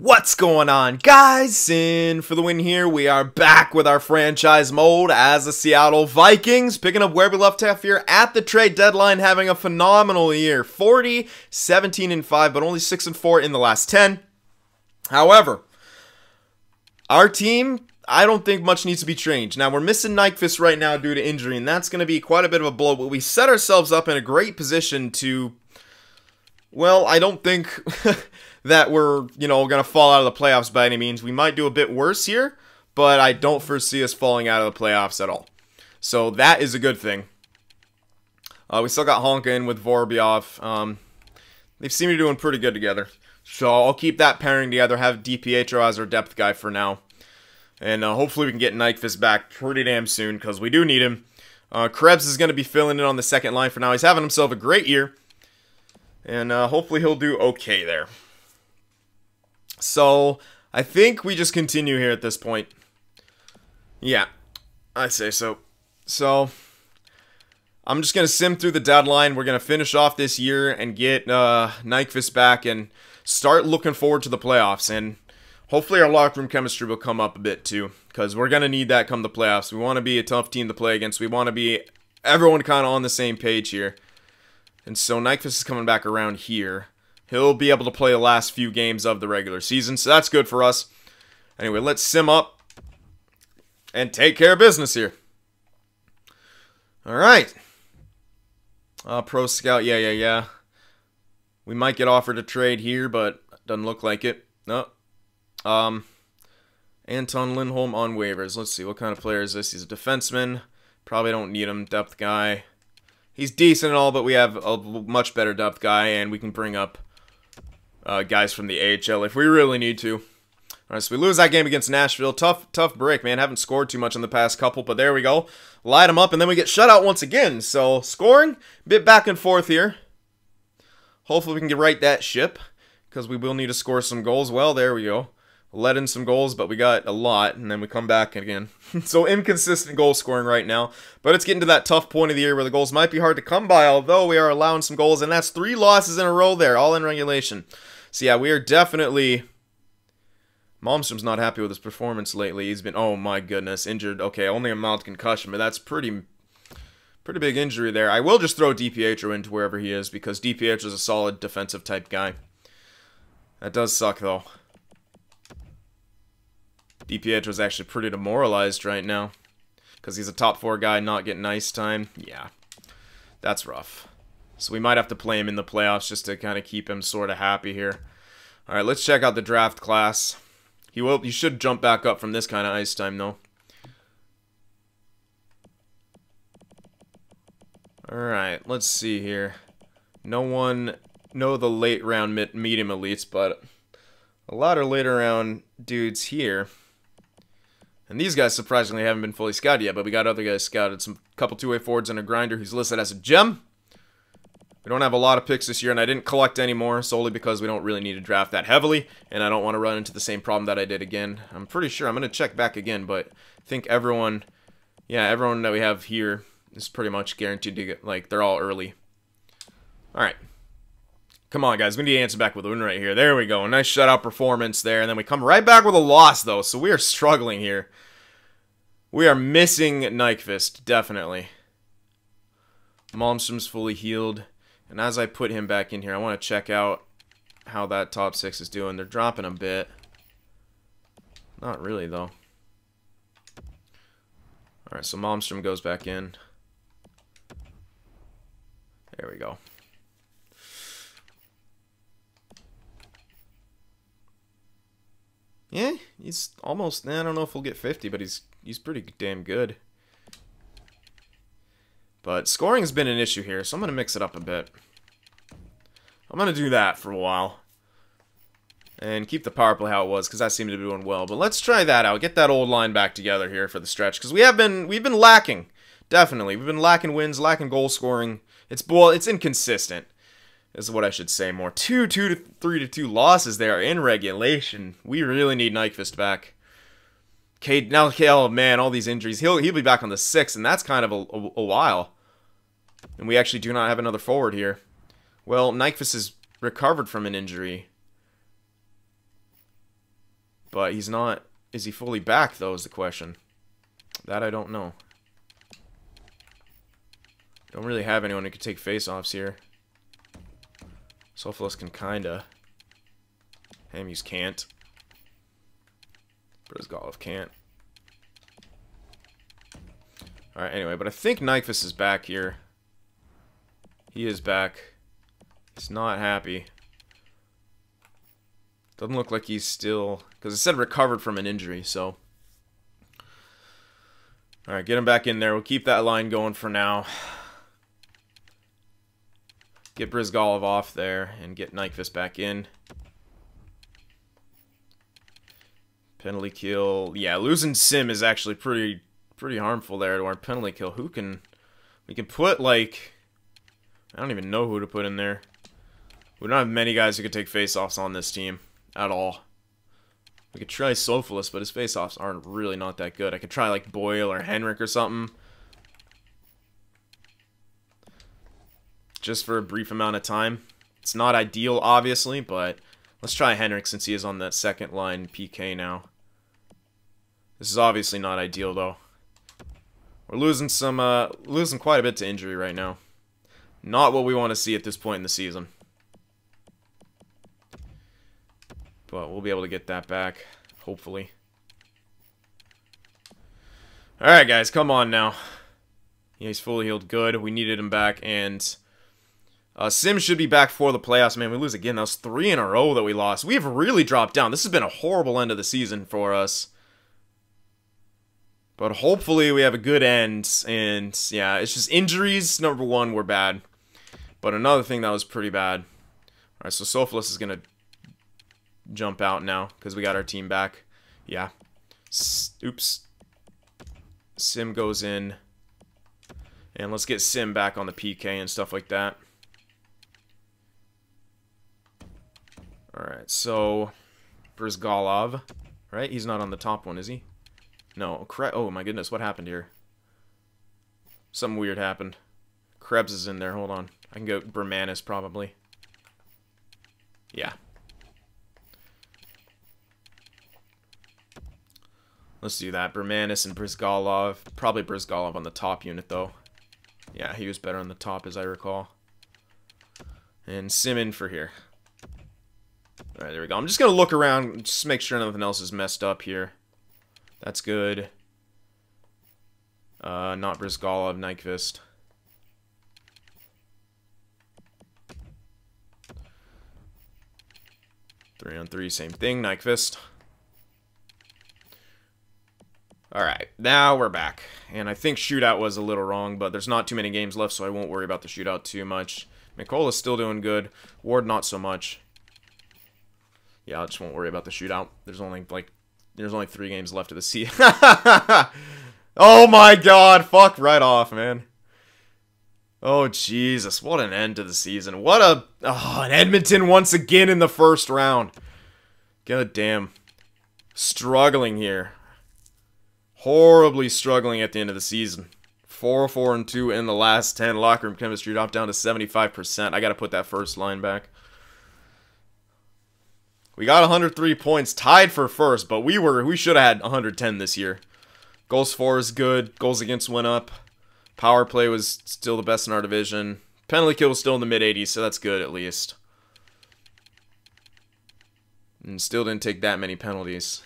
What's going on, guys? Cyn for the win here. We are back with our franchise mode as the Seattle Vikings, picking up where we left off here at the trade deadline, having a phenomenal year. 40, 17-5, but only 6-4 in the last 10. However, our team, I don't think much needs to be changed. Now, we're missing Nyquist right now due to injury, and that's going to be quite a bit of a blow, but we set ourselves up in a great position to, well, I don't think that we're, going to fall out of the playoffs by any means. We might do a bit worse here, but I don't foresee us falling out of the playoffs at all. So that is a good thing. We still got Honka in with Vorobyev. They seem to be doing pretty good together. So I'll keep that pairing together, have DiPietro as our depth guy for now. And hopefully we can get Nyquist back pretty damn soon, because we do need him. Krebs is going to be filling in on the second line for now. He's having himself a great year. And hopefully he'll do okay there. So, I think we just continue here at this point. Yeah, I say so. So, I'm just going to sim through the deadline. We're going to finish off this year and get Nyquist back and start looking forward to the playoffs. And hopefully our locker room chemistry will come up a bit too, because we're going to need that come the playoffs. We want to be a tough team to play against. We want to be everyone kind of on the same page here. And so Nyquist is coming back around here. He'll be able to play the last few games of the regular season, so that's good for us. Anyway, let's sim up and take care of business here. All right. Pro Scout, yeah. We might get offered a trade here, but doesn't look like it. No. Anton Lindholm on waivers. Let's see, what kind of player is this? He's a defenseman. Probably don't need him. Depth guy. He's decent and all, but we have a much better depth guy, and we can bring up guys from the AHL if we really need to. All right, so we lose that game against Nashville. Tough break, man. Haven't scored too much in the past couple, but there we go. Light them up, and then we get shut out once again. So scoring, a bit back and forth here. Hopefully we can get right that ship, because we will need to score some goals. Well, there we go. Let in some goals, but we got a lot, and then we come back again. So inconsistent goal scoring right now, but it's getting to that tough point of the year where the goals might be hard to come by, although we are allowing some goals, and that's 3 losses in a row there, all in regulation. So yeah, we are definitely... Malmstrom's not happy with his performance lately. He's been, oh my goodness, injured. Okay, only a mild concussion, but that's pretty big injury there. I will just throw DiPietro into wherever he is, because DiPietro's a solid defensive type guy. That does suck, though. DiPietro's actually pretty demoralized right now, because he's a top 4 guy not getting ice time. Yeah, that's rough. So we might have to play him in the playoffs just to kind of keep him sort of happy here. All right, let's check out the draft class. He should jump back up from this kind of ice time, though. All right, let's see here. No the late round medium elites, but a lot of later round dudes here. And these guys surprisingly haven't been fully scouted yet, but we got other guys scouted. Some couple two-way forwards and a grinder who's listed as a gem. We don't have a lot of picks this year, and I didn't collect any more solely because we don't really need to draft that heavily, and I don't want to run into the same problem that I did again. I'm pretty sure I'm going to check back again, but I think everyone that we have here is pretty much guaranteed to get, like, they're all early. All right. Come on, guys. We need to answer back with a win right here. There we go. A nice shutout performance there. And then we come right back with a loss, though. So we are struggling here. We are missing Nyquist, definitely. Malmstrom's fully healed. And as I put him back in here, I want to check out how that top 6 is doing. They're dropping a bit. Not really, though. Alright, so Malmstrom goes back in. There we go. Yeah, he's almost, I don't know if we'll get 50, but he's pretty damn good. But scoring has been an issue here, so I'm going to mix it up a bit. I'm going to do that for a while. And keep the power play how it was, because that seemed to be doing well. But let's try that out. Get that old line back together here for the stretch, because we've been lacking. Definitely. We've been lacking wins, lacking goal scoring. It's inconsistent. Is what I should say more. 3-2 losses there in regulation. We really need Nyquist back. Now, oh man, all these injuries. He'll be back on the 6th, and that's kind of a while. And we actually do not have another forward here. Well, Nyquist has recovered from an injury. But he's not... Is he fully back, though, is the question. That I don't know. Don't really have anyone who could take face-offs here. Soflos can kinda. Hamuse can't. Brizgalov can't. Alright, anyway, but I think Nyquist is back here. He is back. He's not happy. Doesn't look like he's still... Because it said recovered from an injury, so... Alright, get him back in there. We'll keep that line going for now. Get Brizgalov off there and get Nyquist back in. Penalty kill. Yeah, losing Sim is actually pretty harmful there to our penalty kill. Who can... We can put, like... I don't even know who to put in there. We don't have many guys who could take face-offs on this team. At all. We could try Soflos, but his face-offs aren't really not that good. I could try, like, Boyle or Henrik or something. Just for a brief amount of time. It's not ideal, obviously, but let's try Henrik since he is on that second line PK now. This is obviously not ideal, though. We're losing losing quite a bit to injury right now. Not what we want to see at this point in the season. But we'll be able to get that back, hopefully. Alright, guys, come on now. Yeah, he's fully healed. Good. We needed him back, and Sim should be back for the playoffs. Man, we lose again. That was 3 in a row that we lost. We have really dropped down. This has been a horrible end of the season for us. But hopefully we have a good end, and yeah, it's just injuries, number one, were bad. But another thing that was pretty bad. Alright, so Soflos is going to jump out now because we got our team back. Yeah. Oops. Sim goes in. And let's get Sim back on the PK and stuff like that. Alright, so Brizgalov. Right? He's not on the top one, is he? No. Oh my goodness, what happened here? Something weird happened. Krebs is in there. Hold on. I can go Bermanis probably. Yeah. Let's do that. Bermanis and Brizgalov. Probably Brizgalov on the top unit, though. Yeah, he was better on the top, as I recall. And Simon for here. Alright, there we go. I'm just going to look around, just make sure nothing else is messed up here. That's good. Not Brizgalov, Nyquist. Three on three, same thing, Nyquist. Alright, now we're back. And I think shootout was a little wrong, but there's not too many games left, so I won't worry about the shootout too much. Mikola's still doing good. Ward, not so much. Yeah, I just won't worry about the shootout. There's only 3 games left of the season. Oh my god, fuck right off, man. Oh, Jesus, what an end to the season. What a... Oh, and Edmonton once again in the first round. God damn. Struggling here. Horribly struggling at the end of the season. 4-4-2 in the last 10. Locker room chemistry dropped down to 75%. I gotta put that first line back. We got 103 points, tied for first, but we should have had 110 this year. Goals for is good. Goals against went up. Power play was still the best in our division. Penalty kill was still in the mid-80s, so that's good at least. And still didn't take that many penalties.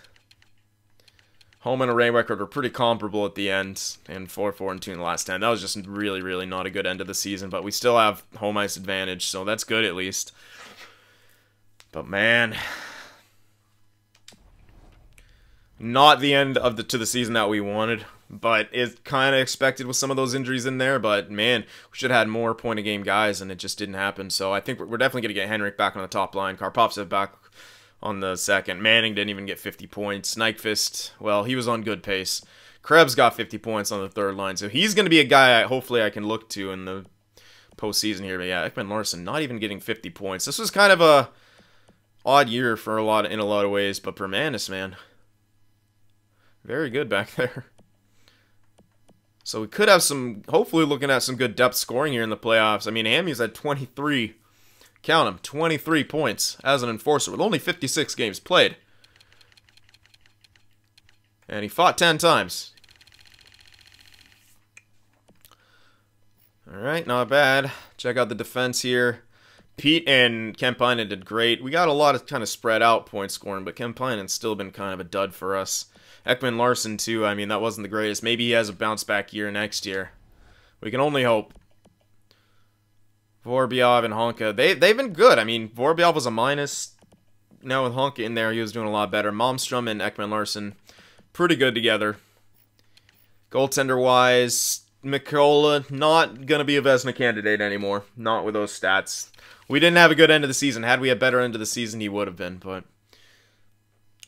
Home and away record were pretty comparable at the end, and 4-4-2 in the last 10. That was just really, really not a good end of the season, but we still have home ice advantage, so that's good at least. But man, not the end of the season that we wanted, but it's kind of expected with some of those injuries in there. But man, we should have had more point of game guys, and it just didn't happen. So I think we're definitely gonna get Henrik back on the top line. Karpovtsev back on the second. Manning didn't even get 50 points. Nyquist, well, he was on good pace. Krebs got 50 points on the third line, so he's gonna be a guy hopefully I can look to in the postseason here. But yeah, Ekman Larson not even getting 50 points. This was kind of a odd year for in a lot of ways, but Bermanis, man, very good back there. So we could have some, hopefully looking at some good depth scoring here in the playoffs. I mean, Hammy's at 23, count them, 23 points as an enforcer with only 56 games played. And he fought 10 times. Alright, not bad. Check out the defense here. Pete and Kemppainen did great. We got a lot of kind of spread out point scoring, but Kemppainen's still been kind of a dud for us. Ekman Larson, too, I mean, that wasn't the greatest. Maybe he has a bounce back year next year. We can only hope. Vorobyev and Honka, they've been good. I mean, Vorobyev was a minus. Now with Honka in there, he was doing a lot better. Malmstrom and Ekman Larson, pretty good together. Goaltender-wise, Mikkola, not going to be a Vezina candidate anymore. Not with those stats. We didn't have a good end of the season. Had we a better end of the season, he would have been, but...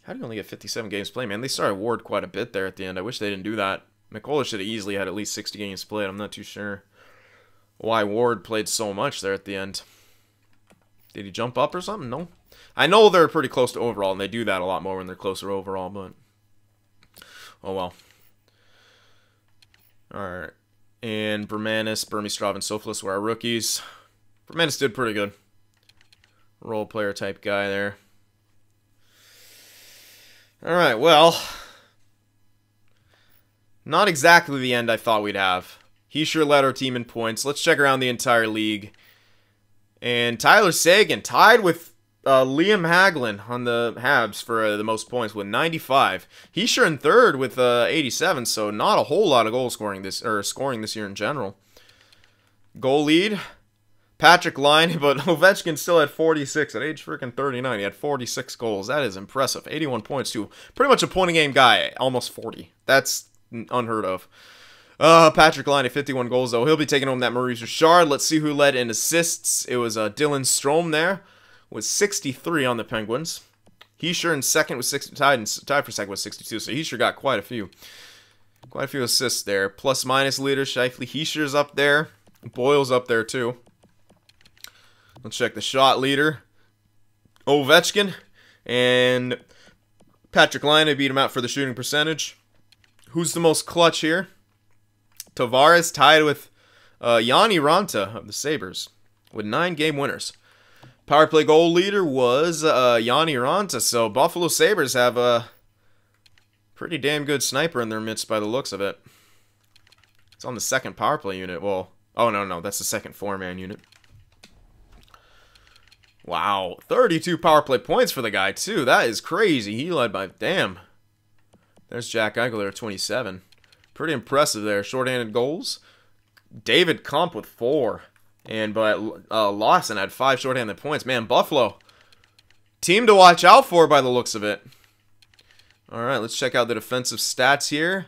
How do you only get 57 games played, man? They started Ward quite a bit there at the end. I wish they didn't do that. Mikkola should have easily had at least 60 games played. I'm not too sure why Ward played so much there at the end. Did he jump up or something? No. I know they're pretty close to overall, and they do that a lot more when they're closer overall, but... Oh, well. Alright. And Bermanis, Burmistrov, and Soflis were our rookies. Bermanis did pretty good. Role player type guy there. Alright, well. Not exactly the end I thought we'd have. He sure led our team in points. Let's check around the entire league. And Tyler Seguin tied with Liam Hagelin on the Habs for the most points with 95. He's sure in third with 87, so not a whole lot of goal scoring this year in general. Goal lead, Patrick Line, but Ovechkin still had 46 at age freaking 39. He had 46 goals. That is impressive. 81 points too. Pretty much a point a game guy. Almost 40. That's unheard of. Patrick Line at 51 goals though. He'll be taking home that Maurice Richard. Let's see who led in assists. It was Dylan Strome there. With 63 on the Penguins. He sure in second with 60, tied for second with 62, so he sure got quite a few assists there. Plus minus leader Scheifele, he sure's up there. Boyle's up there too. Let's check the shot leader. Ovechkin and Patrick Line beat him out for the shooting percentage. Who's the most clutch here? Tavares tied with Yanni Ranta of the Sabres with 9 game winners. Power play goal leader was Yanni Ranta, so Buffalo Sabres have a pretty damn good sniper in their midst by the looks of it. It's on the second power play unit. Well, oh no, that's the second 4-man unit. Wow, 32 power play points for the guy too. That is crazy. He led by, damn. There's Jack Eichel there, 27. Pretty impressive there. Shorthanded goals. David Kump with 4. But Lawson had 5 shorthanded points. Man, Buffalo. Team to watch out for by the looks of it. Alright, let's check out the defensive stats here.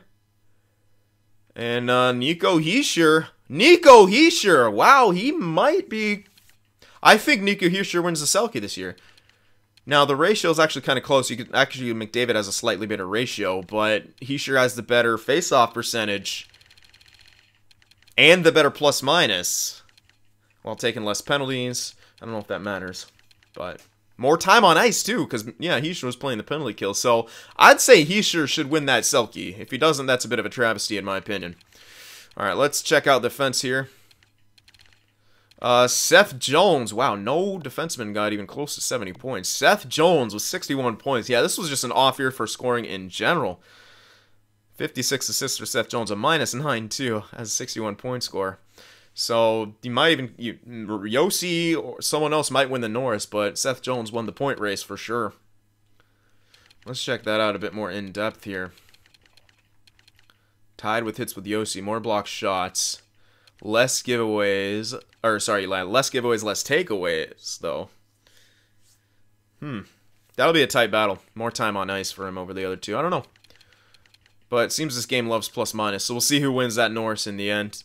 And Nico Hischier. Wow, he might be... I think Nico Hischier wins the Selke this year. Now, the ratio is actually kind of close. You could actually, McDavid has a slightly better ratio, but Hischier has the better face-off percentage. And the better plus-minus. While taking less penalties. I don't know if that matters. But more time on ice, too. Because, yeah, Hischier was playing the penalty kill. So, I'd say Hischier should win that Selke. If he doesn't, that's a bit of a travesty, in my opinion. Alright, let's check out defense here. Seth Jones. Wow, no defenseman got even close to 70 points. Seth Jones with 61 points. Yeah, this was just an off year for scoring in general. 56 assists for Seth Jones. A -9, too. Has a 61-point score. So, you might even... Yossi or someone else might win the Norris, but Seth Jones won the point race for sure. Let's check that out a bit more in depth here. Tied with hits with Yossi. More block shots. Less giveaways. Or, sorry, less giveaways, less takeaways, though. That'll be a tight battle. More time on ice for him over the other two. I don't know. But it seems this game loves plus-minus, so we'll see who wins that Norris in the end.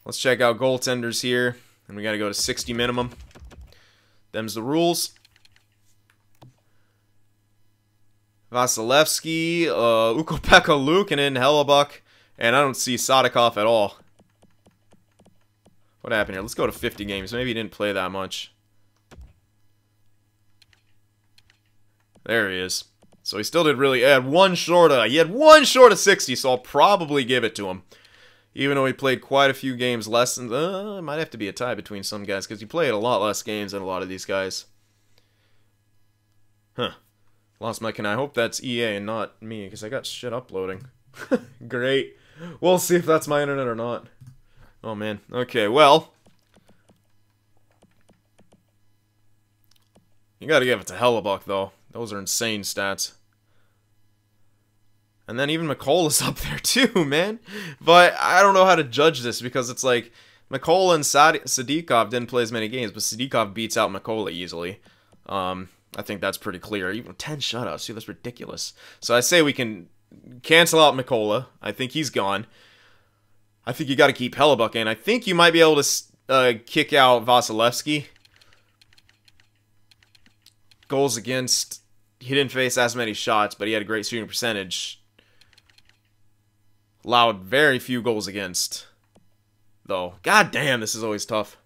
Let's check out goaltenders here. And we got to go to 60 minimum. Them's the rules. Vasilevsky, Ukko-Pekka Luukkonen, Hellebuck, and I don't see Sadikov at all. What happened here? Let's go to 50 games. Maybe he didn't play that much. There he is. So he still did really... He had one short of 60, so I'll probably give it to him. Even though he played quite a few games less than... it might have to be a tie between some guys, because he played a lot less games than a lot of these guys. Lost my I hope that's EA and not me, because I got shit uploading. Great. We'll see if that's my internet or not. Oh, man. Okay, well. You gotta give it to Hellebuck, though. Those are insane stats. And then even McCullough's up there, too, man. But I don't know how to judge this, because it's like, McCullough and Sadikov didn't play as many games, but Sadikov beats out McCullough easily. I think that's pretty clear. Even 10 shutouts, dude, that's ridiculous. So I say we can cancel out McCullough. I think he's gone. I think you got to keep Hellebuck in. I think you might be able to kick out Vasilevsky. Goals against, he didn't face as many shots, but he had a great shooting percentage. Allowed very few goals against, though. God damn, this is always tough.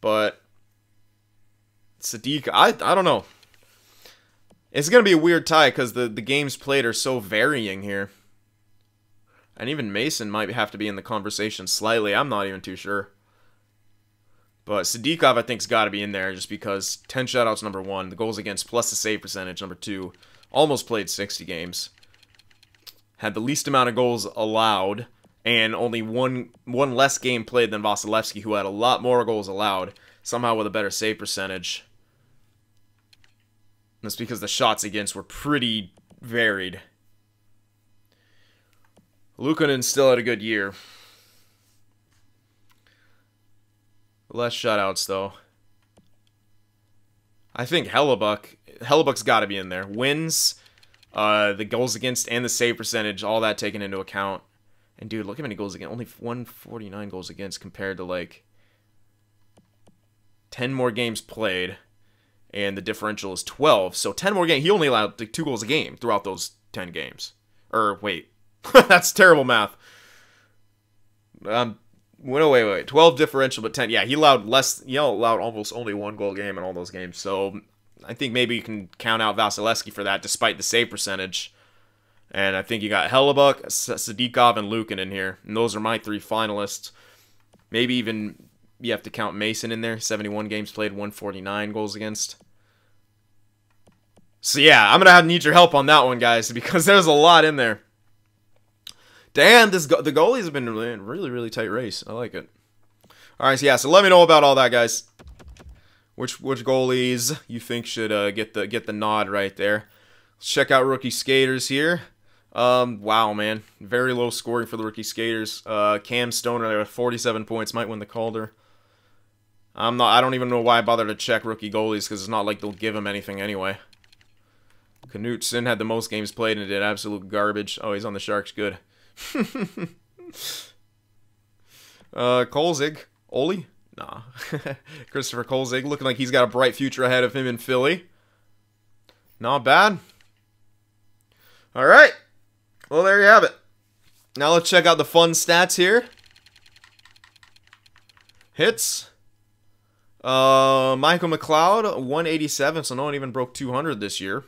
But Sadiq, I don't know. It's going to be a weird tie because the games played are so varying here. And even Mason might have to be in the conversation slightly. I'm not even too sure. But Sadikov, I think, has got to be in there just because 10 shutouts, number 1. The goals against plus the save percentage, number 2. Almost played 60 games. Had the least amount of goals allowed. And only one less game played than Vasilevsky, who had a lot more goals allowed. Somehow with a better save percentage. That's because the shots against were pretty varied. Luukkonen still had a good year. Less shutouts, though. I think Hellebuck's got to be in there. Wins, the goals against, and the save percentage, all that taken into account. And, dude, look how many goals against. Only 149 goals against compared to, like, 10 more games played. And the differential is 12. So 10 more games. He only allowed like 2 goals a game throughout those 10 games. Or, wait. That's terrible math. Wait. 12 differential, but 10. Yeah, he allowed less. He allowed almost only 1 goal a game in all those games. So I think maybe you can count out Vasilevsky for that, despite the save percentage. And I think you got Hellebuck, Sadikov, and Luukkonen in here. And those are my 3 finalists. Maybe even you have to count Mason in there. 71 games played, 149 goals against. So yeah, I'm going to need your help on that one, guys, because there's a lot in there. Damn, the goalies have been really, really tight race. I like it. All right, so yeah, so let me know about all that, guys. Which goalies you think should get the nod right there? Let's check out rookie skaters here. Wow, man, very low scoring for the rookie skaters. Cam Stoner there with 47 points, might win the Calder. I don't even know why I bothered to check rookie goalies because it's not like they'll give him anything anyway. Knutson had the most games played and did absolute garbage. Oh, he's on the Sharks. Good. Kolzig. Oli? Nah. Christopher Kolzig looking like he's got a bright future ahead of him in Philly. Not bad. Alright. Well, there you have it. Now let's check out the fun stats here. Hits. Michael McLeod, 187, so no one even broke 200 this year.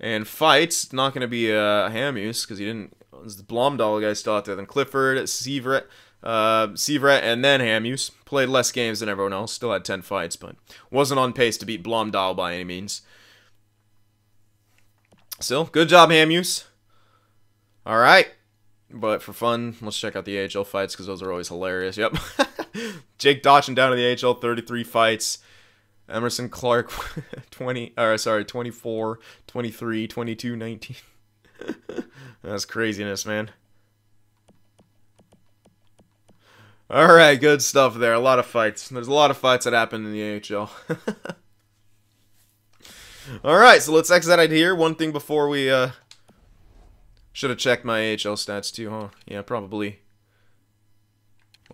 And fights, not going to be Hamuse, because he didn't. There's the Blomdahl guy still out there. Then Clifford, Severett, and then Hamuse. Played less games than everyone else. Still had 10 fights, but wasn't on pace to beat Blomdahl by any means. Still, good job, Hamuse. Alright. But for fun, let's check out the AHL fights, because those are always hilarious. Yep. Jake Dotchin down in the AHL, 33 fights. Emerson Clark, 24, 23, 22, 19. That's craziness, man. Alright, good stuff there. A lot of fights. There's a lot of fights that happen in the AHL. Alright, so let's exit out here. One thing before we, should have checked my AHL stats too, huh? Yeah, probably.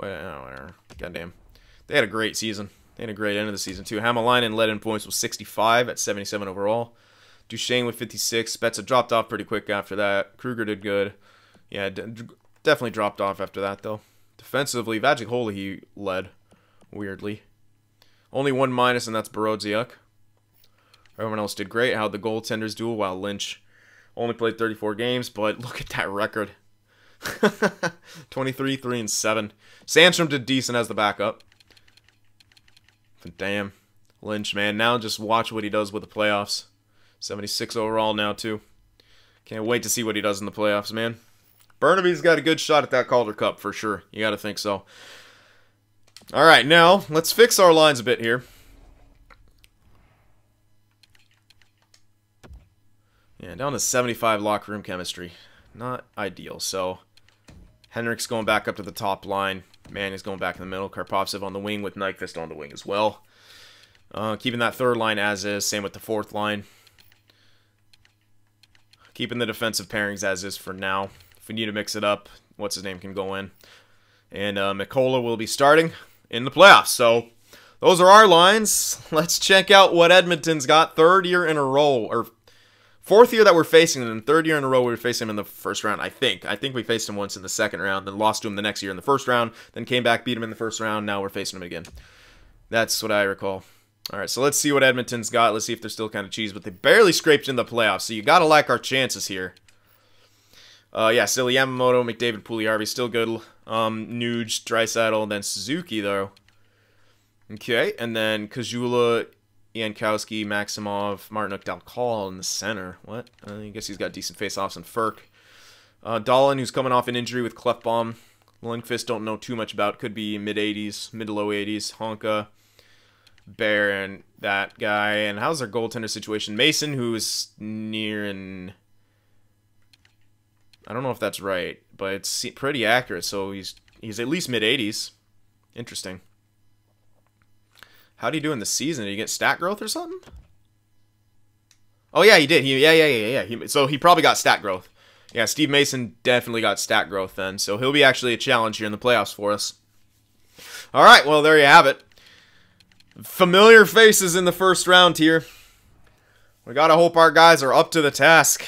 Wait, oh, goddamn. They had a great season. They had a great end of the season, too. Hamalainen led in points with 65 at 77 overall. Duchesne with 56. Spezza dropped off pretty quick after that. Kruger did good. Yeah, definitely dropped off after that, though. Defensively, Vagic he led, weirdly. Only 1 minus, and that's Borodziuk. Everyone else did great. How the goaltenders duel, while Lynch only played 34 games, but look at that record. 23, 3, and 7. Sandstrom did decent as the backup. But damn. Lynch, man. Now just watch what he does with the playoffs. 76 overall now, too. Can't wait to see what he does in the playoffs, man. Burnaby's got a good shot at that Calder Cup, for sure. You got to think so. All right, now, let's fix our lines a bit here. Yeah, down to 75 locker room chemistry. Not ideal, so... Henrik's going back up to the top line. Manning's going back in the middle. Karpovtsev on the wing with Nyquist on the wing as well. Keeping that third line as is. Same with the fourth line. Keeping the defensive pairings as is for now. If we need to mix it up, what's-his-name can go in. And Mikola will be starting in the playoffs. So, those are our lines. Let's check out what Edmonton's got. Third year in a row, or fourth year that we're facing them. Third year in a row we were facing him in the first round, I think. I think we faced him once in the second round, then lost to him the next year in the first round, then came back, beat him in the first round, now we're facing him again. That's what I recall. Alright, so let's see what Edmonton's got. Let's see if they're still kind of cheese, but they barely scraped in the playoffs, so you gotta like our chances here. Yeah, Silly, Yamamoto, McDavid, Puljujärvi, still good. Nuge, Draisaitl, then Suzuki, though. Okay, and then Kajula, Jankowski, Maximov, Martinuk, Dalcall in the center. What? I guess he's got decent face-offs and Furk. Dahlin, who's coming off an injury with Klefbom. Lundqvist, don't know too much about. Could be mid-80s, mid to low 80s. Honka, Bear, and that guy. And how's their goaltender situation? Mason, who's near and... I don't know if that's right, but it's pretty accurate. So he's at least mid-80s. Interesting. How did he do in the season? Did he get stat growth or something? Oh, yeah, he did. Yeah. So he probably got stat growth. Yeah, Steve Mason definitely got stat growth then. So he'll be actually a challenge here in the playoffs for us. All right, well, there you have it. Familiar faces in the first round here. We got to hope our guys are up to the task.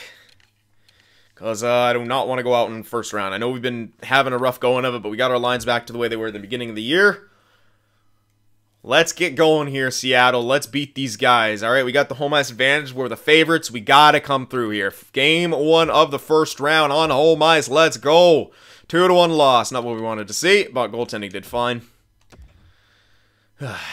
Because I do not want to go out in the first round. I know we've been having a rough going of it, but we got our lines back to the way they were at the beginning of the year. Let's get going here, Seattle. Let's beat these guys. All right, we got the home ice advantage. We're the favorites. We got to come through here. Game 1 of the first round on home ice. Let's go. 2-1 loss. Not what we wanted to see, but goaltending did fine.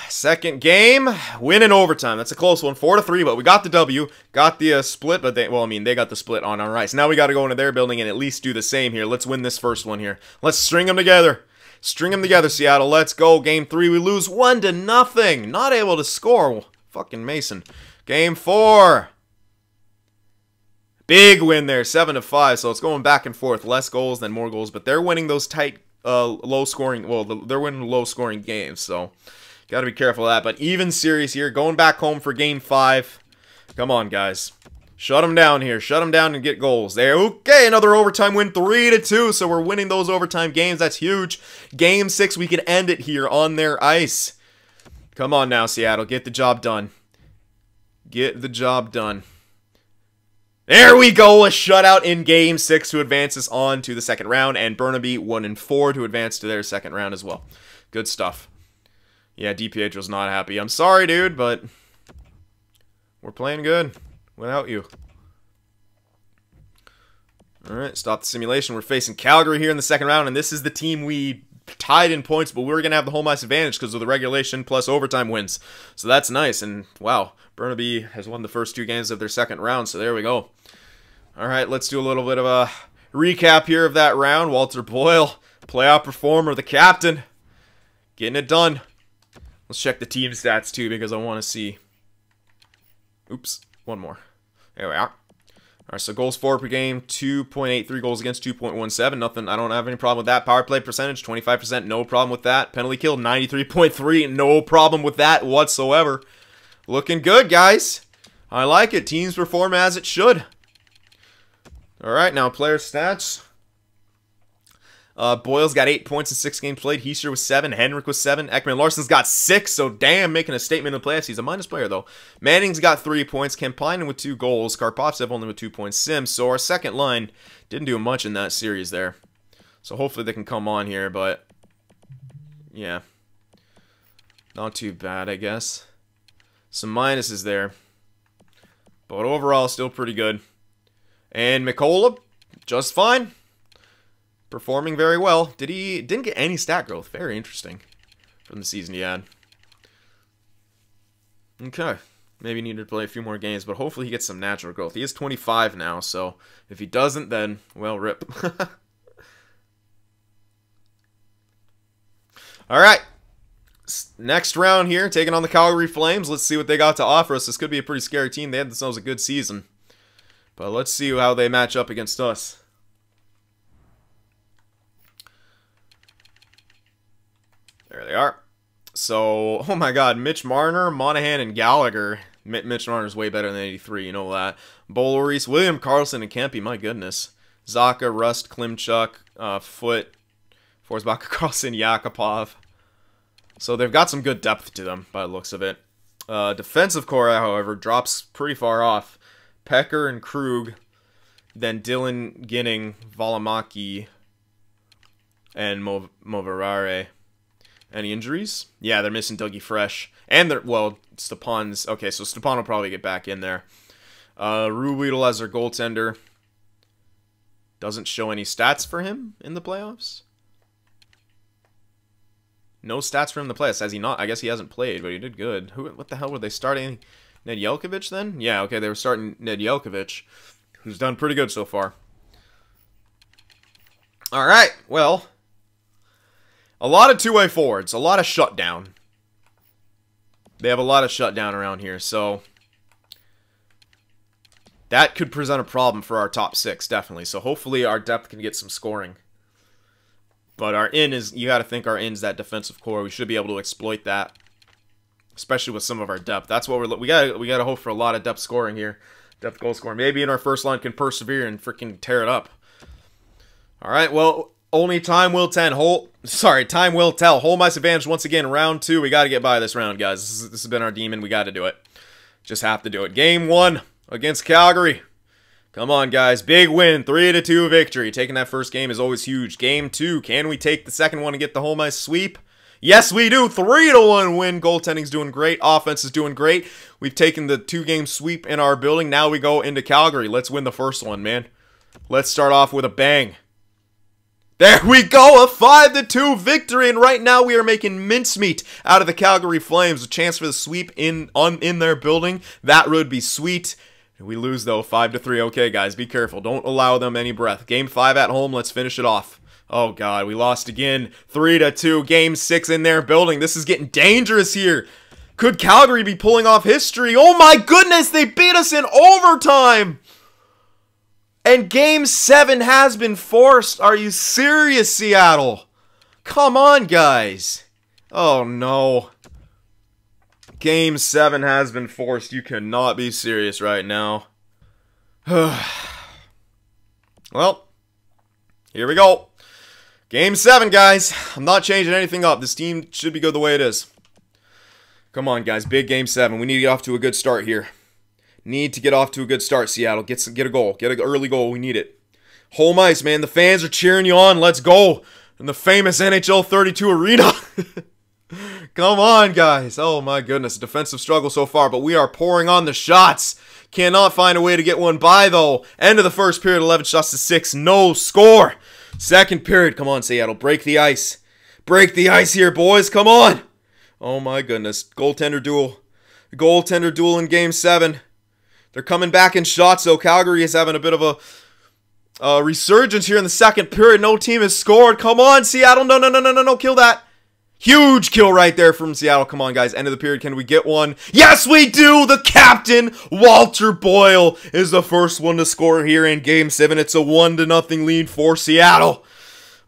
Second game, win in overtime. That's a close one, 4-3, but we got the W. Got the split, but they got the split on our ice. Now we got to go into their building and at least do the same here. Let's win this first one here. Let's string them together. String them together, Seattle. Let's go. Game 3, we lose 1-0. Not able to score. Fucking Mason. Game 4. Big win there, 7-5. So it's going back and forth. Less goals than more goals, but they're winning those tight, low-scoring. Well, they're winning low-scoring games. So got to be careful of that. But even series here, going back home for Game 5. Come on, guys. Shut them down here. Shut them down and get goals. There. Okay, another overtime win, 3-2. So we're winning those overtime games. That's huge. Game 6, we could end it here on their ice. Come on now, Seattle. Get the job done. Get the job done. There we go. A shutout in Game 6 to advance us on to the second round. And Burnaby 1-4 to advance to their second round as well. Good stuff. Yeah, DiPietro's not happy. I'm sorry, dude, but we're playing good without you. Alright, stop the simulation. We're facing Calgary here in the second round, and this is the team we tied in points, but we were going to have the home ice advantage because of the regulation plus overtime wins. So that's nice, and wow, Burnaby has won the first 2 games of their second round, so there we go. Alright, let's do a little bit of a recap here of that round. Walter Boyle, playoff performer, the captain, getting it done. Let's check the team stats too because I want to see. Oops. One more. There we are. Alright, so goals for per game, 2.83 goals against, 2.17. Nothing, I don't have any problem with that. Power play percentage, 25%, no problem with that. Penalty kill, 93.3, no problem with that whatsoever. Looking good, guys. I like it. Teams perform as it should. Alright, now player stats. Boyle's got 8 points in 6 games played. Heischer was 7. Henrik was 7. Ekman Larsson's got 6. So damn, making a statement in the playoffs. He's a minus player though. Manning's got 3 points. Kemppainen with 2 goals. Karpovtsev only with 2 points. Sims. So our second line didn't do much in that series there. So hopefully they can come on here. But yeah, not too bad, I guess. Some minuses there, but overall still pretty good. And Mikola, just fine. Performing very well. Didn't get any stat growth. Very interesting from the season he had. Okay. Maybe need to play a few more games, but hopefully he gets some natural growth. He is 25 now, so if he doesn't, then, well, rip. All right. Next round here, taking on the Calgary Flames. Let's see what they got to offer us. This could be a pretty scary team. They had themselves a good season. But let's see how they match up against us. There they are. So, oh my god, Mitch Marner, Monahan, and Gallagher. Mitch Marner's way better than 83, you know that. Boloris, William Karlsson, and Kempe, my goodness. Zaka, Rust, Klimchuk, Foote, Forsbach, Karlsson, Yakupov. So they've got some good depth to them, by the looks of it. Defensive core, however, drops pretty far off. Pecker and Krug, then Dylan, Ginning, Valimaki, and Moverare. Any injuries? Yeah, they're missing Dougie Fresh. And they're, well, Stepan's, okay, so Stepan will probably get back in there. Ruhwedel as their goaltender. Doesn't show any stats for him in the playoffs. No stats for him in the playoffs. Has he not? I guess he hasn't played, but he did good. What the hell were they starting? Ned Jelkovic then? Yeah, okay, they were starting Ned Jelkovic, who's done pretty good so far. All right, well, a lot of two-way forwards, a lot of shutdown. They have a lot of shutdown around here, so that could present a problem for our top six, definitely. So hopefully our depth can get some scoring. But our in is, you got to think our in's that defensive core. We should be able to exploit that, especially with some of our depth. That's what we got to hope for, a lot of depth scoring here, depth goal scoring. Maybe in our first line can persevere and freaking tear it up. All right, well, only time will tell. Time will tell. Home ice advantage once again. Round 2. We got to get by this round, guys. This has been our demon. We got to do it. Just have to do it. Game 1 against Calgary. Come on, guys. Big win. 3-2 victory. Taking that first game is always huge. Game 2. Can we take the second one and get the home ice sweep? Yes, we do. 3-1 win. Goaltending's doing great. Offense is doing great. We've taken the 2-game sweep in our building. Now we go into Calgary. Let's win the first one, man. Let's start off with a bang. There we go, a 5-2 victory, and right now we are making mincemeat out of the Calgary Flames. A chance for the sweep in their building. That would be sweet. We lose, though, 5-3. Okay, guys, be careful. Don't allow them any breath. Game 5 at home, let's finish it off. Oh, God, we lost again. 3-2, Game 6 in their building. This is getting dangerous here. Could Calgary be pulling off history? Oh, my goodness, they beat us in overtime. And Game 7 has been forced. Are you serious, Seattle? Come on, guys. Oh, no. Game 7 has been forced. You cannot be serious right now. Well, here we go. Game 7, guys. I'm not changing anything up. This team should be good the way it is. Come on, guys. Big Game 7. We need to get off to a good start here. Need to get off to a good start, Seattle. Get a goal. Get an early goal. We need it. Home ice, man. The fans are cheering you on. Let's go. In the famous NHL 32 arena. Come on, guys. Oh, my goodness. Defensive struggle so far, but we are pouring on the shots. Cannot find a way to get one by, though. End of the first period, 11 shots to 6. No score. Second period. Come on, Seattle. Break the ice. Break the ice here, boys. Come on. Oh, my goodness. Goaltender duel. Goaltender duel in Game 7. They're coming back in shots, though. Calgary is having a bit of a resurgence here in the second period. No team has scored. Come on, Seattle. No. Kill that. Huge kill right there from Seattle. Come on, guys. End of the period. Can we get one? Yes, we do. The captain, Walter Boyle, is the first one to score here in Game 7. It's a 1-0 lead for Seattle.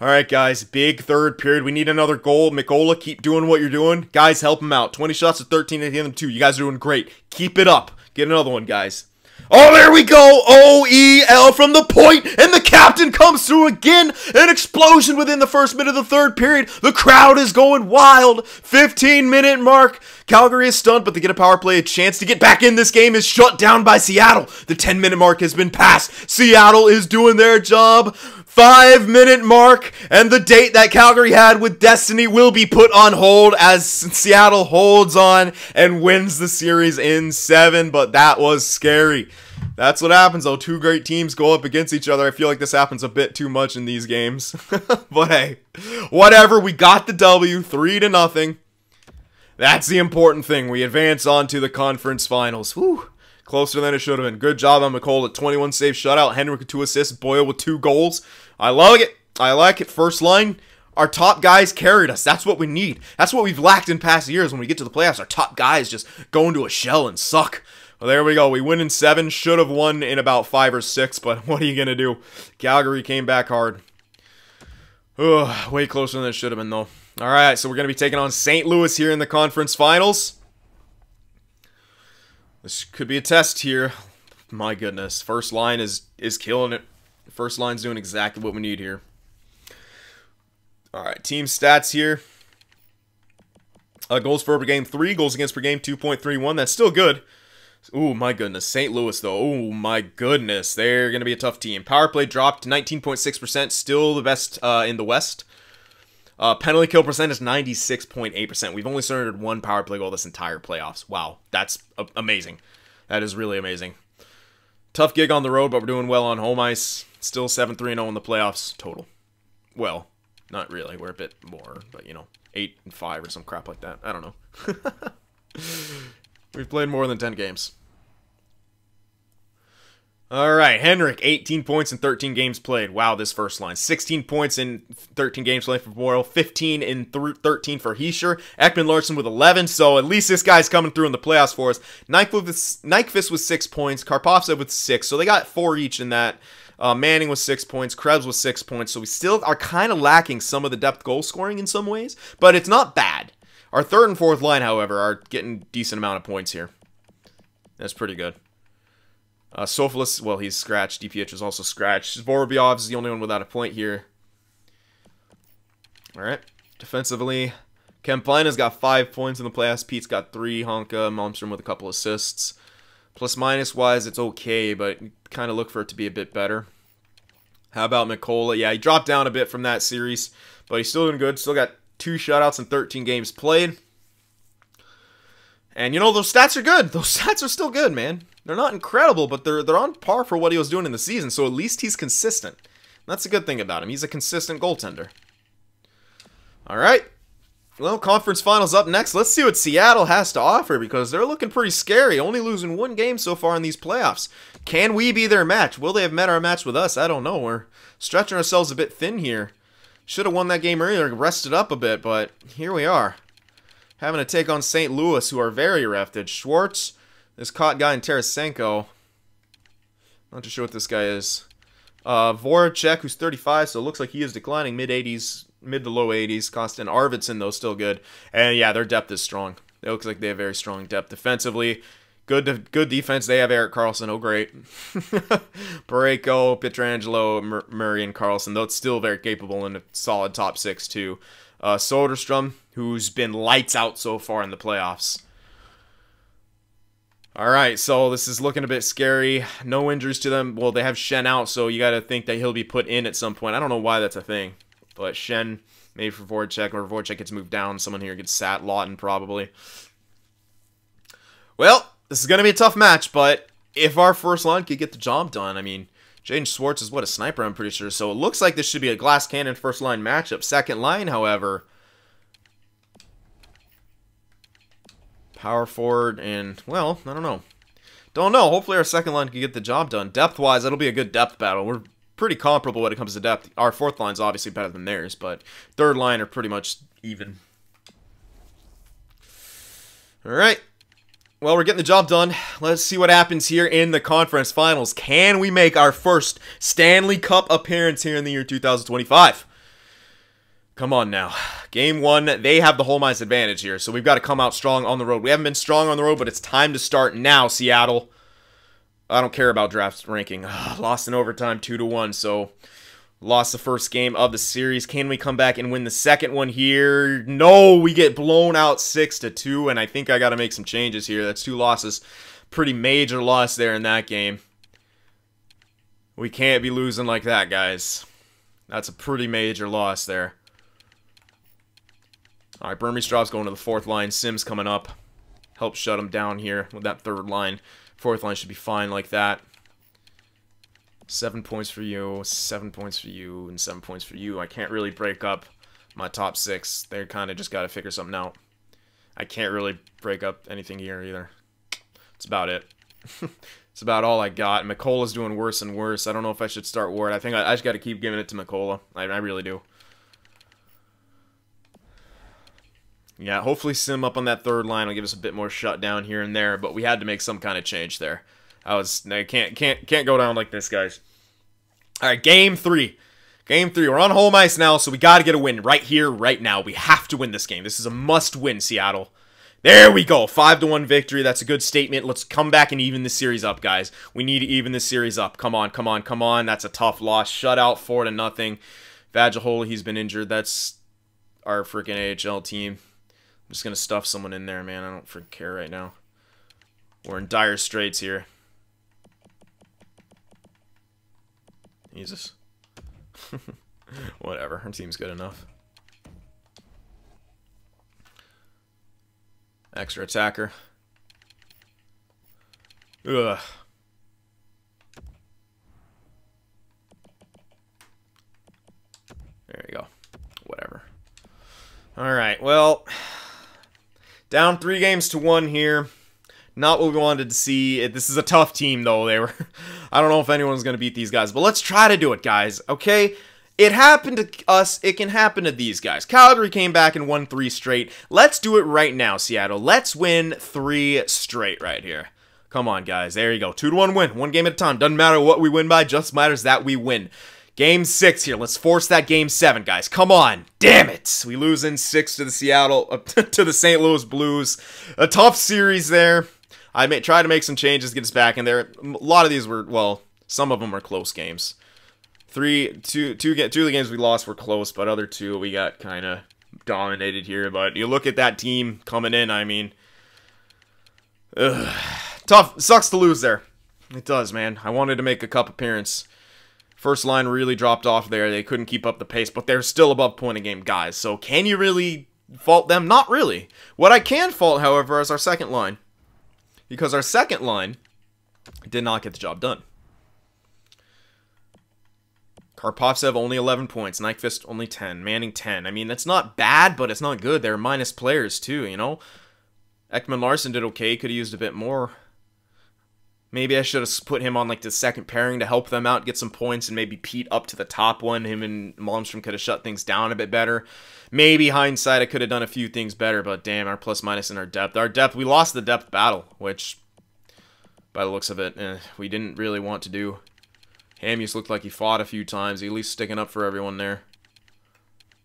All right, guys. Big third period. We need another goal. Mikola, keep doing what you're doing. Guys, help him out. 20 shots to 13 at the end of 2. You guys are doing great. Keep it up. Get another one, guys. Oh, there we go. OEL from the point, and the captain comes through again. An explosion within the first minute of the third period. The crowd is going wild. 15-minute mark. Calgary is stunned, but they get a power play. A chance to get back in this game is shut down by Seattle. The 10-minute mark has been passed. Seattle is doing their job. 5-minute mark, and the date that Calgary had with Destiny will be put on hold as Seattle holds on and wins the series in 7, but that was scary. That's what happens, though. Two great teams go up against each other. I feel like this happens a bit too much in these games. But hey, whatever. We got the W, 3-0. That's the important thing. We advance on to the conference finals. Whew. Closer than it should have been. Good job on McCall at 21 save shutout. Henrik with 2 assists. Boyle with 2 goals. I like it. I like it. First line, our top guys carried us. That's what we need. That's what we've lacked in past years. When we get to the playoffs, our top guys just go into a shell and suck. Well, there we go. We win in 7. Should have won in about 5 or 6, but what are you going to do? Calgary came back hard. Ugh, way closer than it should have been, though. All right, so we're going to be taking on St. Louis here in the conference finals. This could be a test here. My goodness. First line is killing it. First line's doing exactly what we need here. All right, team stats here. Goals for per game, 3. Goals against per game, 2.31. That's still good. Ooh, my goodness. St. Louis, though. Oh, my goodness. They're going to be a tough team. Power play dropped to 19.6%. Still the best in the West. Penalty kill percent is 96.8%. We've only surrendered 1 power play goal this entire playoffs. Wow. That's amazing. That is really amazing. Tough gig on the road, but we're doing well on home ice. Still 7-3-0 in the playoffs total. Well, not really. We're a bit more, but, 8-5 or some crap like that. I don't know. We've played more than 10 games. All right, Henrik, 18 points in 13 games played. Wow, this first line. 16 points in 13 games played for Boyle. 15 in 13 for Heischer. Ekman-Larsson with 11, so at least this guy's coming through in the playoffs for us. Nyquist with 6 points. Karpovtsev with 6, so they got 4 each in that. Manning with 6 points. Krebs with 6 points, so we still are kind of lacking some of the depth goal scoring in some ways, but it's not bad. Our third and fourth line, however, are getting a decent amount of points here. That's pretty good. Sofolis, well, he's scratched. DPH is also scratched. Vorobyov is the only one without a point here. All right. Defensively, Kempleina's got 5 points in the playoffs. Pete's got 3. Honka, Malmstrom with a couple assists. Plus-minus wise, it's okay, but kind of look for it to be a bit better. How about Mikkola? Yeah, he dropped down a bit from that series, but he's still doing good. Still got 2 shutouts in 13 games played. And, those stats are good. Those stats are still good, man. They're not incredible, but they're on par for what he was doing in the season, so at least he's consistent. That's a good thing about him. He's a consistent goaltender. All right. Well, conference finals up next. Let's see what Seattle has to offer, because they're looking pretty scary, only losing 1 game so far in these playoffs. Can we be their match? Will they have met our match with us? I don't know. We're stretching ourselves a bit thin here. Should have won that game earlier, rested up a bit, but here we are. Having to take on St. Louis, who are very rested. Schwartz, this caught guy in Tarasenko. Not too sure what this guy is. Voracek, who's 35, so it looks like he is declining mid-80s, mid to low 80s. Kostin Arvidsson, though, still good. And yeah, their depth is strong. It looks like they have very strong depth defensively. Good defense. They have Erik Karlsson. Oh, great. Parayko, Pietrangelo, Murray, and Karlsson. Though it's still very capable in a solid top 6, too. Soderstrom, who's been lights out so far in the playoffs. All right, so this is looking a bit scary. No injuries to them. Well, they have Shen out, so you got to think that he'll be put in at some point. I don't know why that's a thing. But Shen, maybe for Voracek, or Voracek gets moved down. Someone here gets sat. Lawton, probably. Well, this is going to be a tough match, but if our first line could get the job done, I mean, Jaden Schwartz is, a sniper, I'm pretty sure. So it looks like this should be a glass cannon first line matchup. Second line, however, power forward and, well, I don't know. Don't know. Hopefully our second line can get the job done. Depth-wise, it'll be a good depth battle. We're pretty comparable when it comes to depth. Our fourth line's obviously better than theirs, but third line are pretty much even. All right. Well, we're getting the job done. Let's see what happens here in the conference finals. Can we make our first Stanley Cup appearance here in the year 2025? Come on now. Game 1, they have the home ice advantage here, so we've got to come out strong on the road. We haven't been strong on the road, but it's time to start now, Seattle. I don't care about draft ranking. Lost in overtime 2-1, so lost the first game of the series. Can we come back and win the second one here? No, we get blown out 6-2, and I think I got to make some changes here. That's 2 losses. Pretty major loss there in that game. We can't be losing like that, guys. That's a pretty major loss there. All right, Burmistrov's going to the fourth line. Sims coming up. Help shut him down here with that third line. Fourth line should be fine like that. 7 points for you, 7 points for you, and 7 points for you. I can't really break up my top 6. They kind of just got to figure something out. I can't really break up anything here either. That's about it. It's about all I got. McCullough's doing worse and worse. I don't know if I should start Ward. I think I just got to keep giving it to McCullough. I really do. Yeah, hopefully Sim up on that third line will give us a bit more shutdown here and there, but we had to make some kind of change there. I can't go down like this, guys. All right, game 3. Game 3. We're on home ice now, so we got to get a win right here, right now. We have to win this game. This is a must-win, Seattle. There we go. 5-1 victory. That's a good statement. Let's come back and even this series up, guys. We need to even this series up. Come on, come on, come on. That's a tough loss. Shutout, 4-0. Vajaholi, he's been injured. That's our freaking AHL team. I'm just going to stuff someone in there, man. I don't freaking care right now. We're in dire straits here. Jesus. Whatever. Our team's good enough. Extra attacker. Ugh. There you go. Whatever. Alright, well... Down 3-1 here. Not what we wanted to see. This is a tough team, though. I don't know if anyone's going to beat these guys, but let's try to do it, guys, okay? It happened to us. It can happen to these guys. Calgary came back and won 3 straight. Let's do it right now, Seattle. Let's win 3 straight right here. Come on, guys. There you go. 2-1 win. 1 game at a time. Doesn't matter what we win by. Just matters that we win. Game 6 here. Let's force that game 7, guys. Come on. Damn it. We lose in 6 to the to the St. Louis Blues. A tough series there. I tried to make some changes, get us back in there. A lot of these were, well, some of them were close games. Two of the games we lost were close, but other 2 we got kind of dominated here. But you look at that team coming in, I mean, tough. Sucks to lose there. It does, man. I wanted to make a cup appearance. First line really dropped off there. They couldn't keep up the pace, but they're still above point a game guys. So can you really fault them? Not really. What I can fault, however, is our second line. Because our second line did not get the job done. Karpovtsev only 11 points. Nyquist only 10. Manning 10. I mean, that's not bad, but it's not good. They're minus players, too, you know? Ekman Larson did okay. Could have used a bit more. Maybe I should have put him on like the second pairing to help them out, get some points, and maybe Pete up to the top one. Him and Malmstrom could have shut things down a bit better. Maybe hindsight, I could have done a few things better, but damn, our plus minus in our depth. Our depth, we lost the depth battle, which, by the looks of it, we didn't really want to do. Hamuse looked like he fought a few times. He at least sticking up for everyone there.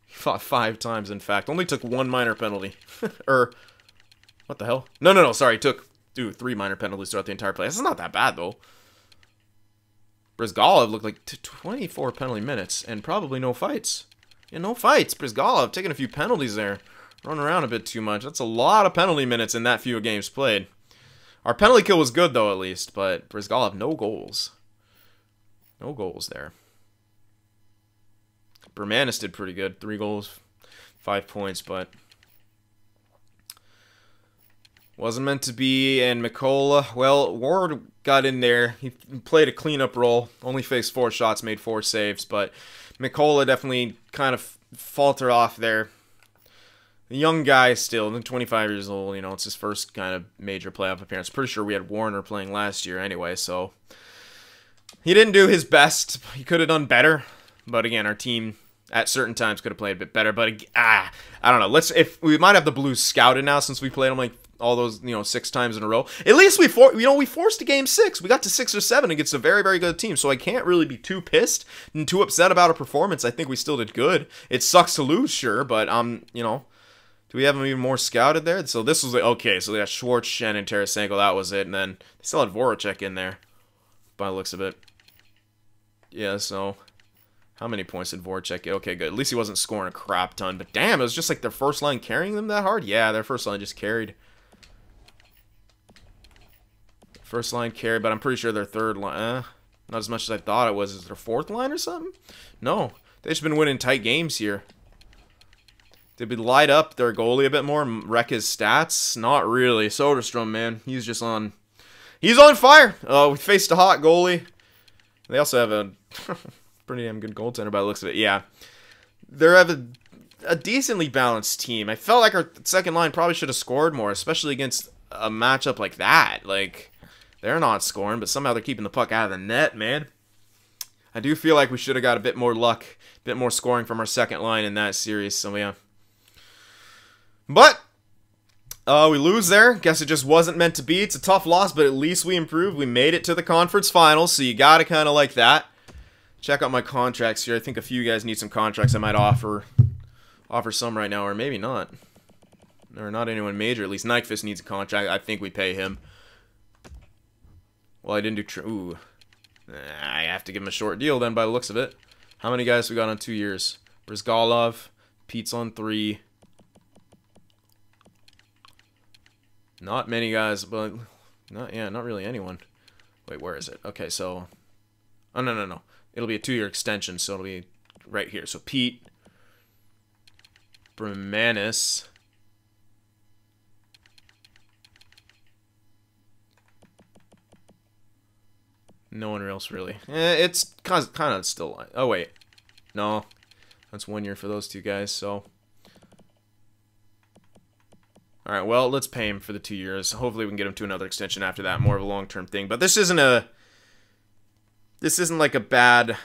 He fought 5 times, in fact. Only took 1 minor penalty. What the hell? No, sorry, he took... 3 minor penalties throughout the entire play. This is not that bad, though. Brizgalov looked like 24 penalty minutes and probably no fights. Yeah, no fights. Brizgalov taking a few penalties there. Running around a bit too much. That's a lot of penalty minutes in that few games played. Our penalty kill was good, though, at least. But Brizgalov, no goals. No goals there. Bermanis did pretty good. 3 goals, 5 points, but... wasn't meant to be, and McCullough, well, Ward got in there. He played a cleanup role, only faced 4 shots, made 4 saves, but McCullough definitely kind of faltered off there. The young guy still, 25 years old, you know, it's his first kind of major playoff appearance. Pretty sure we had Warner playing last year anyway, so he didn't do his best. He could have done better, but again, our team at certain times could have played a bit better, but I don't know. If we might have the Blues scouted now since we played them like all those, 6 times in a row. At least we forced a game 6. We got to 6 or 7 against a very, very good team. So I can't really be too pissed and too upset about our performance. I think we still did good. It sucks to lose, sure, but do we have them even more scouted there? So this was okay. So they got Schwartz, Shannon, Tarasenko. That was it, and then they still had Voracek in there, by the looks of it. Yeah. So how many points did Voracek get? Okay, good. At least he wasn't scoring a crap ton. But damn, it was just like their first line carrying them that hard. Yeah, their first line just carried. First line carry, but I'm pretty sure their third line, not as much as I thought it was. Is their 4th line or something? No, they've just been winning tight games here. Did we light up their goalie a bit more and wreck his stats? Not really. Soderstrom, man, he's just on. He's on fire. We faced a hot goalie. They also have a pretty damn good goaltender by the looks of it. Yeah, they're having a decently balanced team. I felt like our second line probably should have scored more, especially against a matchup like that. Like, they're not scoring, but somehow they're keeping the puck out of the net, man. I do feel like we should have got a bit more luck, a bit more scoring from our second line in that series, so yeah. But we lose there. Guess it just wasn't meant to be. It's a tough loss, but at least we improved. We made it to the conference finals, so you got to kind of like that. Check out my contracts here. I think a few guys need some contracts. I might offer some right now, or maybe not. Or not anyone major. At least Nyquist needs a contract. I think we pay him. Well, I didn't do... Ooh. I have to give him a short deal then by the looks of it. How many guys we got on 2 years? Brizgalov, Pete's on 3. Not many guys, but not really anyone. Wait, where is it? Okay, so oh no. It'll be a 2-year extension, so it'll be right here. So Pete, Bremanis, no one else really. It's kind of still. Oh wait, no, that's 1 year for those two guys. So. Alright, well, let's pay him for the 2 years. Hopefully we can get him to another extension after that, more of a long-term thing. But this isn't like a bad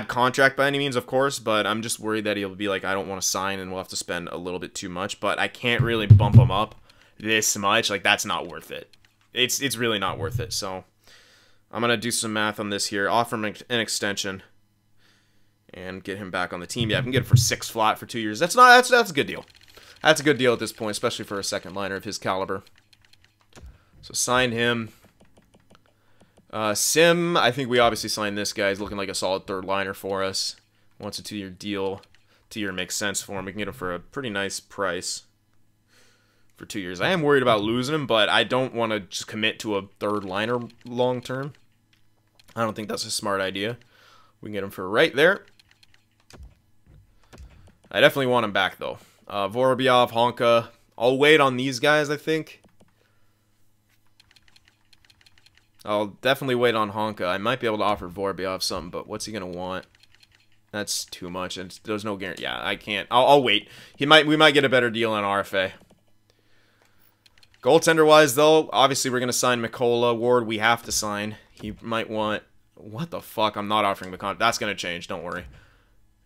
contract by any means, of course, but I'm just worried that he'll be like, I don't want to sign, and we'll have to spend a little bit too much. But I can't really bump him up this much. Like, that's not worth it. It's really not worth it. So I'm going to do some math on this here. Offer him an extension and get him back on the team. Yeah, I can get him for 6 flat for 2 years. That's a good deal. That's a good deal at this point, especially for a second liner of his caliber. So sign him. Sim, I think we obviously signed this guy. He's looking like a solid third liner for us. Wants a 2-year deal. 2-year makes sense for him. We can get him for a pretty nice price for 2 years. I am worried about losing him, but I don't want to just commit to a third liner long term. I don't think that's a smart idea. We can get him for right there. I definitely want him back, though. Vorobyov, Honka. I'll wait on these guys, I think. I'll definitely wait on Honka. I might be able to offer Vorobyov something, but what's he going to want? That's too much. And there's no guarantee. Yeah, I can't. I'll wait. We might get a better deal on RFA. Goaltender-wise, though, obviously we're going to sign Mikola. Ward, we have to sign. He might want... What the fuck? I'm not offering the contract. That's going to change. Don't worry.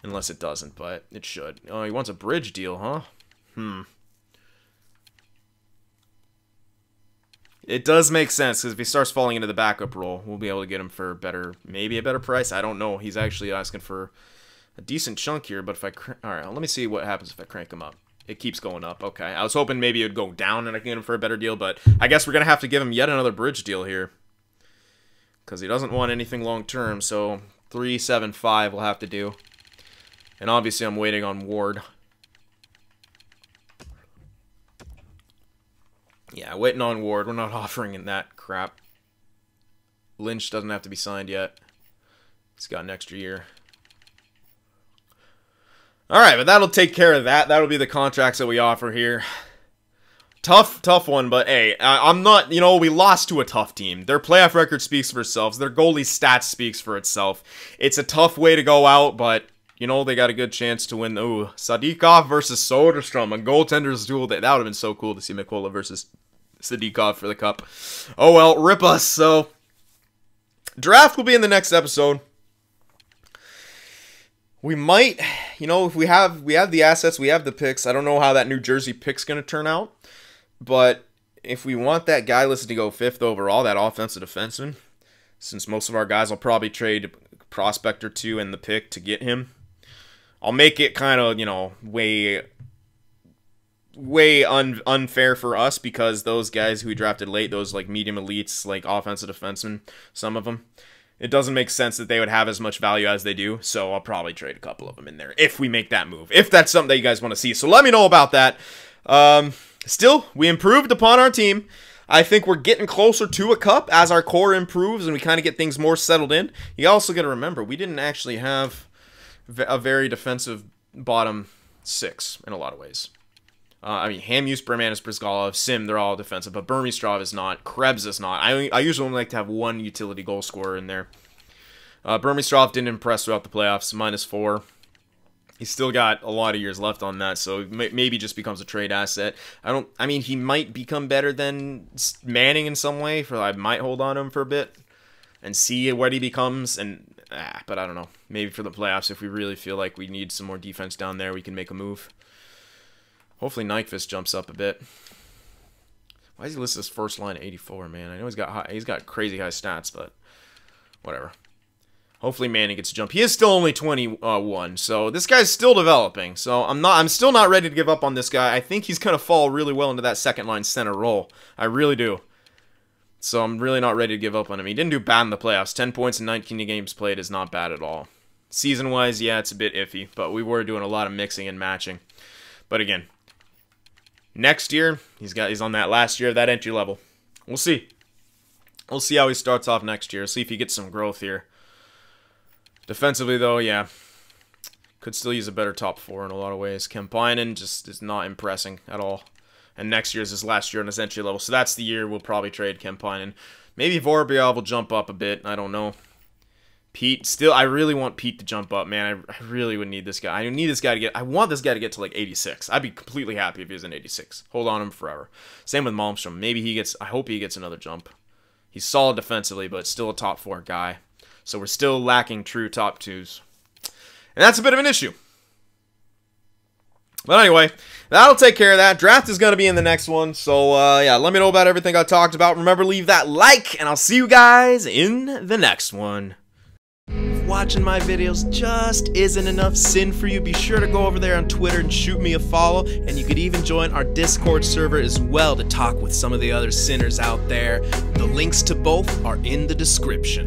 Unless it doesn't, but it should. Oh, he wants a bridge deal, huh? It does make sense, because if he starts falling into the backup role, we'll be able to get him for maybe a better price. I don't know. He's actually asking for a decent chunk here, but if I... Alright, let me see what happens if I crank him up. It keeps going up. Okay, I was hoping maybe it would go down and I can get him for a better deal, but I guess we're going to have to give him yet another bridge deal here. Because he doesn't want anything long-term, so 3.75 will have to do. And obviously I'm waiting on Ward. Yeah, waiting on Ward. We're not offering in that crap. Lynch doesn't have to be signed yet. He's got an extra year. Alright, but that'll take care of that. That'll be the contracts that we offer here. Tough one, but hey, I'm not, we lost to a tough team. Their playoff record speaks for itself. Their goalie stats speaks for itself. It's a tough way to go out, but... they got a good chance to win. Ooh, Sadikov versus Soderstrom, a goaltender's duel. That would have been so cool to see Mikola versus Sadikov for the cup. Oh well, rip us. So, draft will be in the next episode. We might, if we have the assets, we have the picks. I don't know how that New Jersey pick's going to turn out, but if we want that guy listed to go 5th overall, that offensive defenseman, since most of our guys will probably trade a prospect or 2 in the pick to get him. I'll make it kind of, way unfair for us because those guys who we drafted late, those like medium elites, like offensive defensemen, some of them, it doesn't make sense that they would have as much value as they do. So I'll probably trade a couple of them in there if we make that move, if that's something that you guys want to see. So let me know about that. Still, we improved upon our team. I think we're getting closer to a cup as our core improves and we kind of get things more settled in. You also got to remember, we didn't actually have a very defensive bottom 6 in a lot of ways. Hamuse, Bremanis, Brizgalov, Sim, they're all defensive, but Burmistrov is not. Krebs is not. I usually only like to have one utility goal scorer in there. Burmistrov didn't impress throughout the playoffs, -4. He's still got a lot of years left on that, so maybe just becomes a trade asset. I mean, he might become better than Manning in some way. I might hold on to him for a bit and see what he becomes. But I don't know. Maybe for the playoffs, if we really feel like we need some more defense down there, we can make a move. Hopefully Nyquist jumps up a bit. Why is he listed as first line at 84, man? I know he's got crazy high stats, but whatever. Hopefully Manning gets a jump. He is still only 21, so this guy's still developing. So I'm still not ready to give up on this guy. I think he's gonna fall really well into that second line center role. I really do. So I'm really not ready to give up on him. He didn't do bad in the playoffs. 10 points in 19 games played is not bad at all. Season-wise, yeah, it's a bit iffy, but we were doing a lot of mixing and matching. But again, next year, he's on that last year of that entry level. We'll see. We'll see how he starts off next year. See if he gets some growth here. Defensively, though, yeah. Could still use a better top four in a lot of ways. Kemppainen just is not impressing at all. And next year is his last year on his entry level. So that's the year we'll probably trade Kemppainen. Maybe Vorobyev will jump up a bit. I don't know. Pete, still, I really want Pete to jump up, man. I really would need this guy. I need this guy to get, I want this guy to get to like 86. I'd be completely happy if he was an 86. Hold on to him forever. Same with Malmstrom. Maybe he gets, I hope he gets another jump. He's solid defensively, but still a top four guy. So we're still lacking true top twos. And that's a bit of an issue. But anyway, that'll take care of that. Draft is going to be in the next one. So, yeah, let me know about everything I talked about. Remember, leave that like, and I'll see you guys in the next one. If watching my videos just isn't enough sin for you, be sure to go over there on Twitter and shoot me a follow. And you could even join our Discord server as well to talk with some of the other sinners out there. The links to both are in the description.